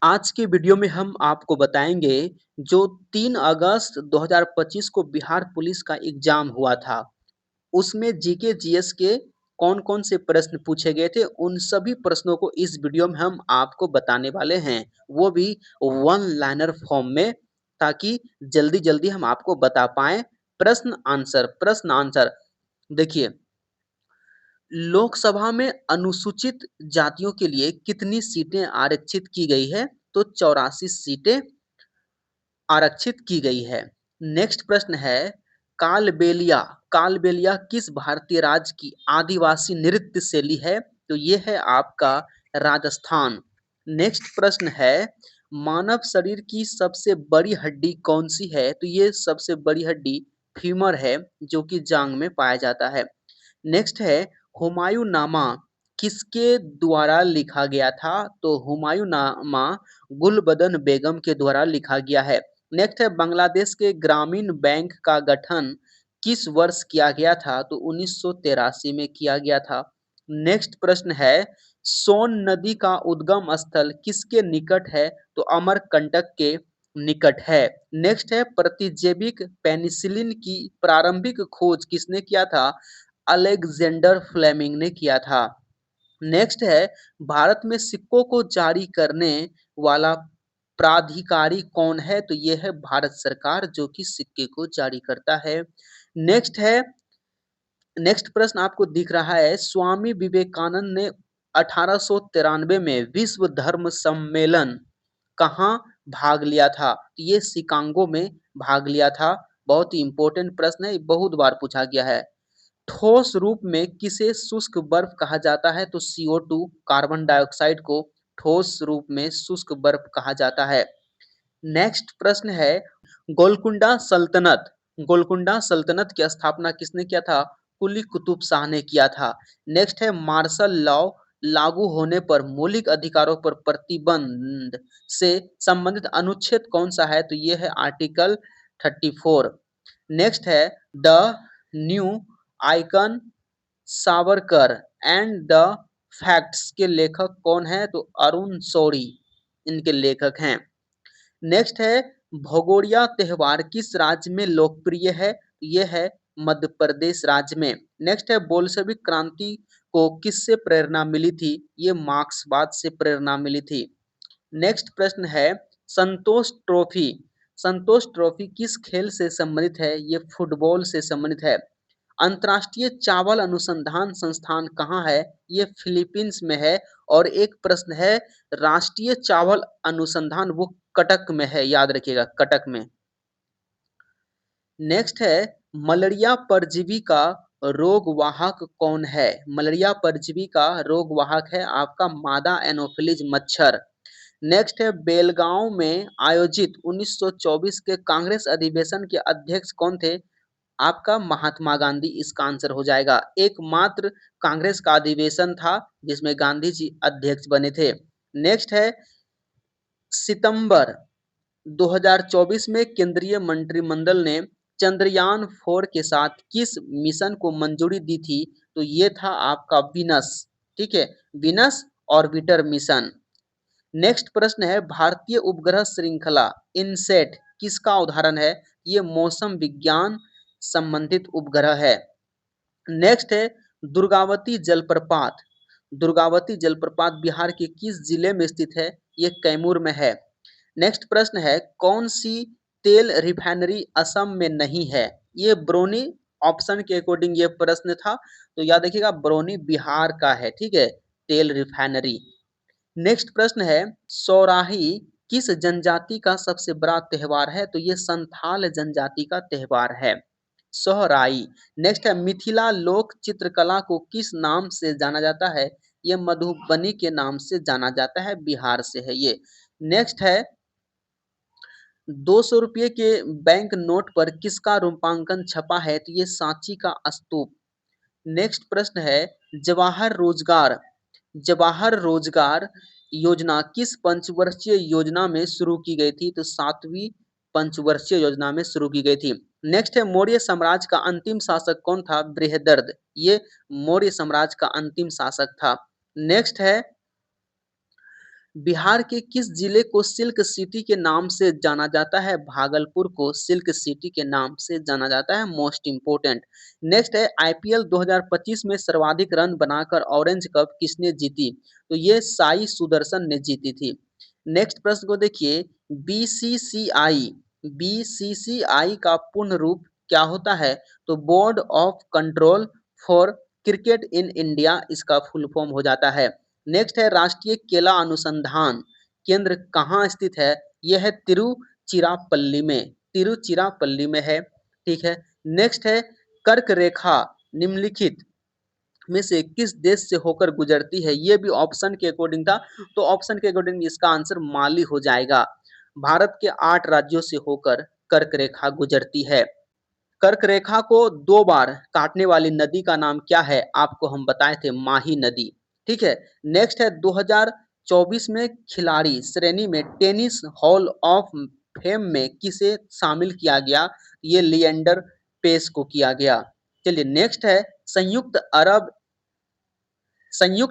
आज के वीडियो में हम आपको बताएँगे जो 3 अगस्त 2025 को बिहार पुलिस का एग्ज़ाम हुआ था, उसमें जीके जीएस के कौन-कौन से प्रश्न पूछे गए थे, उन सभी प्रश्नों को इस वीडियो में हम आपको बताने वाले हैं। वो भी वन लाइनर फॉर्म में ताकि जल्दी-जल्दी हम आपको बता पाएँ। प्रश्न आंसर। देखिए, लोकसभा में अनुसूचित जातियों के लिए कितनी सीटें आरक्षित की गई है? तो 84 सीटें आरक्षित की गई है। नेक्स्ट प्रश्न है कालबेलिया। कालबेलिया किस भारतीय राज्य की आदिवासी नृत्य शैली है? तो ये है आपका राजस्थान। नेक्स्ट प्रश्न है मानव शरीर की सबसे बड़ी हड्डी कौन सी है? तो ये सबसे बड़ी हड्डी फीमर है जो कि जांग में पाया जाता है। नेक्स्ट है हुमायूंनामा किसके द्वारा लिखा गया था? तो हुमायूंनामा गुलबदन बेगम के द्वारा लिखा गया है। नेक्स्ट है बांग्लादेश के ग्रामीण बैंक का गठन किस वर्ष किया गया था? तो 1983 में किया गया था। नेक्स्ट प्रश्न है सोन नदी का उद्गम स्थल किसके निकट है? तो अमरकंटक के निकट है। नेक्स्ट है प्रतिजैविक पेनिसिलिन की प्रारंभिक खोज किसने किया था? अलेक्जेंडर फ्लेमिंग ने किया था। नेक्स्ट है भारत में सिक्कों को जारी करने वाला प्राधिकारी कौन है? तो ये है भारत सरकार जो कि सिक्के को जारी करता है। नेक्स्ट है नेक्स्ट प्रश्न आपको दिख रहा है स्वामी विवेकानंद ने 1893 में विश्व धर्म सम्मेलन कहाँ भाग लिया था? तो ये शिकागो में भाग लिया था। बहुत ही इंपॉर्टेंट प्रश्न है, बहुत बार पूछा गया है। ठोस रूप में किसे शुष्क बर्फ कहा जाता है? तो CO2 कार्बन डाइऑक्साइड को ठोस रूप में शुष्क बर्फ कहा जाता है। नेक्स्ट प्रश्न है गोलकुंडा सल्तनत। गोलकुंडा सल्तनत की स्थापना किसने किया था? कुली कुतुब शाह ने किया था। नेक्स्ट है मार्शल लॉ लागू होने पर मौलिक अधिकारों पर प्रतिबंध से संबंधित अनुच्छेद कौन सा है? तो ये है आर्टिकल 34। नेक्स्ट है the new icon Savarkar and the facts के लेखक कौन है? तो अरुण शौरी इनके लेखक हैं। नेक्स्ट है भगोरिया त्योहार किस राज्य में लोकप्रिय है? ये है मध्य प्रदेश राज्य में। नेक्स्ट है बोल्शेविक क्रांति को किससे प्रेरणा मिली थी? ये मार्क्सवाद से प्रेरणा मिली थी। नेक्स्ट प्रश्न है संतोष ट्रॉफी। संतोष ट्रॉफी किस खेल से संबंधित है? ये फुटबॉल से संबंधित है। अंतर्राष्ट्रीय चावल अनुसंधान संस्थान कहाँ है? ये फिलीपींस में है। और एक प्रश्न है राष्ट्रीय चावल अनुसंधान वो कटक में है, याद रखिएगा कटक में। नेक्स्ट है मलेरिया परजीवी का रोगवाहक कौन है? मलेरिया परजीवी का रोगवाहक है आपका मादा एनोफिलीज मच्छर। नेक्स्ट है बेलगांव में आयोजित 1924 के कांग्रेस अधिवेशन के अध्यक्ष कौन थे? आपका महात्मा गांधी इसका आंसर हो जाएगा। एकमात्र कांग्रेस का अधिवेशन था जिसमें गांधी जी अध्यक्ष बने थे। नेक्स्ट है सितंबर 2024 में केंद्रीय मंत्रिमंडल ने चंद्रयान 4 के साथ किस मिशन को मंजूरी दी थी? तो ये था आपका विनस। ठीक है, विनस ऑर्बिटर मिशन। नेक्स्ट प्रश्न है भारतीय उपग्रह श्रृंखला इनसेट किसका उदाहरण है? ये मौसम विज्ञान संबंधित उपग्रह है। नेक्स्ट है दुर्गावती जलप्रपात। दुर्गावती जलप्रपात बिहार के किस जिले में स्थित है? ये कैमूर में है। नेक्स्ट प्रश्न है कौन सी तेल रिफाइनरी असम में नहीं है? ये ब्रोनी ऑप्शन के अकॉर्डिंग ये प्रश्न था, तो याद रखिएगा ब्रोनी बिहार का है। ठीक है, तेल रिफाइनरी। नेक्स्ट प्रश्न है सौराही किस जनजाति का सबसे बड़ा त्योहार है? तो ये संथाल जनजाति का त्योहार है सोहराई। नेक्स्ट है मिथिला लोक चित्रकला को किस नाम से जाना जाता है? ये मधुबनी के नाम से जाना जाता है, बिहार से है ये। नेक्स्ट है 200 रुपये के बैंक नोट पर किसका रूपांकन छपा है? तो ये सांची का स्तूप। नेक्स्ट प्रश्न है जवाहर रोजगार जवाहर रोजगार योजना किस पंचवर्षीय योजना में शुरू की गई थी? तो 7वीं पंचवर्षीय योजना में शुरू की गई थी। नेक्स्ट है मौर्य साम्राज्य का अंतिम शासक कौन था? बृहदर्थ, ये मौर्य साम्राज्य का अंतिम शासक था। नेक्स्ट है बिहार के किस जिले को सिल्क सिटी के नाम से जाना जाता है? भागलपुर को सिल्क सिटी के नाम से जाना जाता है। Most important. नेक्स्ट है आईपीएल 2025 में सर्वाधिक रन बनाकर ऑरेंज कप किसने जीती? तो ये साई सुदर्शन ने जीती थी। नेक्स्ट प्रश्न को देखिए, बीसीसीआई बीसीसीआई का पूर्ण रूप क्या होता है? तो board of control for cricket in India इसका फुल फॉर्म हो जाता है। नेक्स्ट है राष्ट्रीय केला अनुसंधान केंद्र कहाँ स्थित है? यह है तिरुचिरापल्ली में, तिरुचिरापल्ली में है। ठीक है। नेक्स्ट है कर्क रेखा निम्नलिखित में से किस देश से होकर गुजरती है? ये भी ऑप्शन के अकॉर्डिंग था, तो ऑप्शन के अकॉर्डिंग इसका आंसर माली हो जाएगा। भारत के 8 राज्यों से होकर कर्क रेखा गुजरती है। कर्क रेखा को 2 बार काटने वाली नदी का नाम क्या है? आपको हम बताए थे माही नदी। ठीक है। नेक्स्ट है 2024 में खिलाड़ी श्रेणी में टेनिस हॉल ऑफ फेम में किसे शामिल किया गया? ये लिएंडर पेस को किया गया। चलिए नेक्स्ट है संयुक्त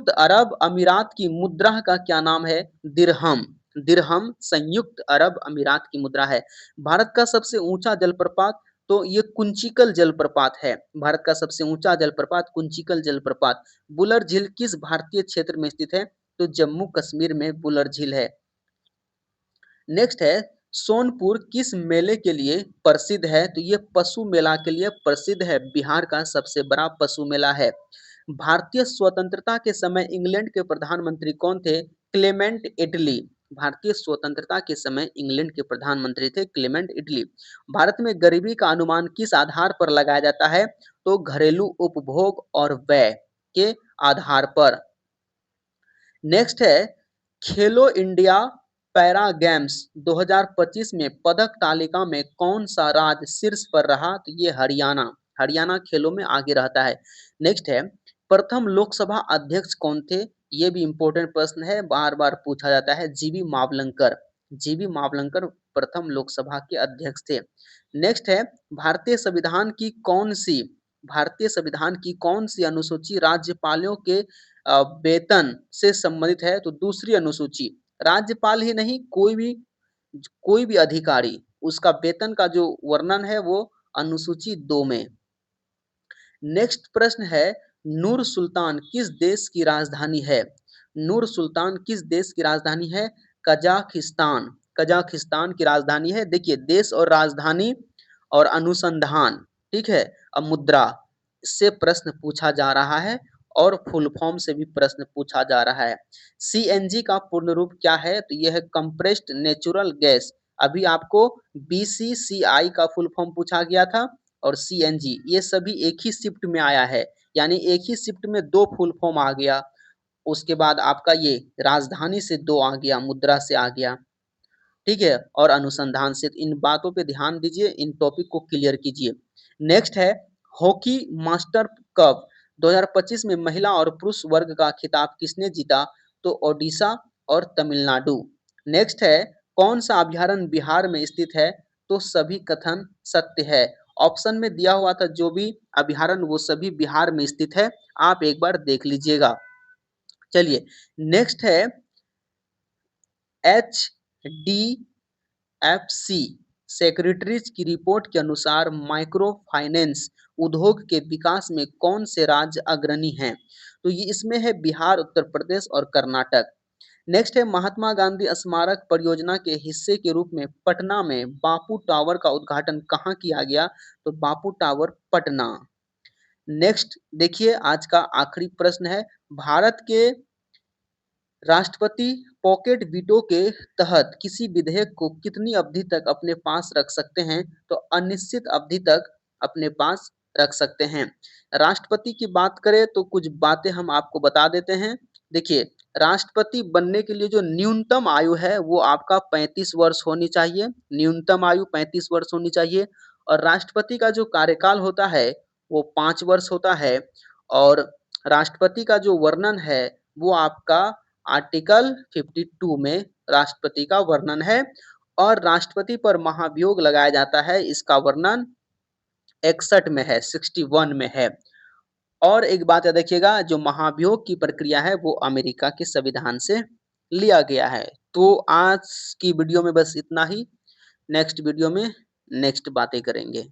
अरब अमीरात की मुद्रा का क्या नाम है? दिरहम। दिरहम संयुक्त अरब अमीरात की मुद्रा है। भारत का सबसे ऊंचा जलप्रपात, तो ये कुंचिकल जलप्रपात है। भारत का सबसे ऊंचा जलप्रपात कुंचिकल जलप्रपात। बुलर झील किस भारतीय क्षेत्र में स्थित है? तो जम्मू कश्मीर में बुलर झील है। नेक्स्ट है सोनपुर किस मेले के लिए प्रसिद्ध है? तो ये पशु मेला के लिए प्रसिद्ध है। बिहार का सबसे बड़ा पशु मेला है। भारतीय स्वतंत्रता के समय इंग्लैंड के प्रधानमंत्री कौन थे? Clement Italy. भारतीय स्वतंत्रता के समय इंग्लैंड के प्रधानमंत्री थे क्लेमेंट इटली। भारत में गरीबी का अनुमान किस आधार पर लगाया जाता है? तो घरेलू उपभोग और व्यय के आधार पर। नेक्स्ट है खेलो इंडिया पैरा गेम्स 2025 में पदक तालिका में कौन सा राज्य शीर्ष पर रहा? तो ये हरियाणा। हरियाणा खेलों में आगे रहता है। नेक्स्ट है प्रथम लोकसभा अध्यक्ष कौन थे? ये भी इंपॉर्टेंट प्रश्न है, बार बार पूछा जाता है। जीवी मावलंकर। जीवी मावलंकर प्रथम लोकसभा के अध्यक्ष थे। नेक्स्ट है भारतीय संविधान की कौन सी अनुसूची राज्यपालों के वेतन से संबंधित है? तो दूसरी अनुसूची। राज्यपाल ही नहीं, कोई भी अधिकारी उसका वेतन का जो वर्णन है वो अनुसूची 2 में। नेक्स्ट प्रश्न है नूर सुल्तान किस देश की राजधानी है? नूर सुल्तान किस देश की राजधानी है? कजाकिस्तान। कजाकिस्तान की राजधानी है। देखिए देश और राजधानी और अनुसंधान, ठीक है, अब मुद्रा से प्रश्न पूछा जा रहा है और फुल फॉर्म से भी प्रश्न पूछा जा रहा है। सीएनजी का पूर्ण रूप क्या है? तो यह है कंप्रेस्ड नेचुरल गैस। अभी आपको बीसीसीआई का फुल फॉर्म पूछा गया था और सीएनजी, ये सभी एक ही शिफ्ट में आया है, यानी एक ही शिफ्ट में 2 फुल फॉर्म आ गया। उसके बाद आपका ये राजधानी से 2 आ गया, मुद्रा से आ गया, ठीक है, और अनुसंधान से। इन बातों पे ध्यान दीजिए, इन टॉपिक को क्लियर कीजिए। नेक्स्ट है हॉकी मास्टर कप 2025 में महिला और पुरुष वर्ग का खिताब किसने जीता? तो ओडिशा और तमिलनाडु। नेक्स्ट है कौन सा अभ्यारण्य बिहार में स्थित है? तो सभी कथन सत्य है। ऑप्शन में दिया हुआ था जो भी अभ्यारण्य वो सभी बिहार में स्थित है, आप एक बार देख लीजिएगा। चलिए नेक्स्ट है H D F C secretaries की रिपोर्ट के अनुसार माइक्रो फाइनेंस उद्योग के विकास में कौन से राज्य अग्रणी हैं? तो ये इसमें है बिहार, उत्तर प्रदेश और कर्नाटक। नेक्स्ट है महात्मा गांधी स्मारक परियोजना के हिस्से के रूप में पटना में बापू टावर का उद्घाटन कहाँ किया गया? तो बापू टावर पटना। नेक्स्ट देखिए आज का आखिरी प्रश्न है भारत के राष्ट्रपति पॉकेट वीटो के तहत किसी विधेयक को कितनी अवधि तक अपने पास रख सकते हैं? तो अनिश्चित अवधि तक अपने पास रख सकते हैं। राष्ट्रपति की बात करें तो कुछ बातें हम आपको बता देते हैं। देखिए राष्ट्रपति बनने के लिए जो न्यूनतम आयु है वो आपका 35 वर्ष होनी चाहिए। न्यूनतम आयु 35 वर्ष होनी चाहिए। और राष्ट्रपति का जो कार्यकाल होता है वो 5 वर्ष होता है। और राष्ट्रपति का जो वर्णन है वो आपका आर्टिकल 52 में राष्ट्रपति का वर्णन है। और राष्ट्रपति पर महाभियोग लगाया जाता है, इसका वर्णन 61 में है, 61 में है। और एक बात याद रखिएगा, जो महाभियोग की प्रक्रिया है वो अमेरिका के संविधान से लिया गया है। तो आज की वीडियो में बस इतना ही। नेक्स्ट वीडियो में नेक्स्ट बातें करेंगे।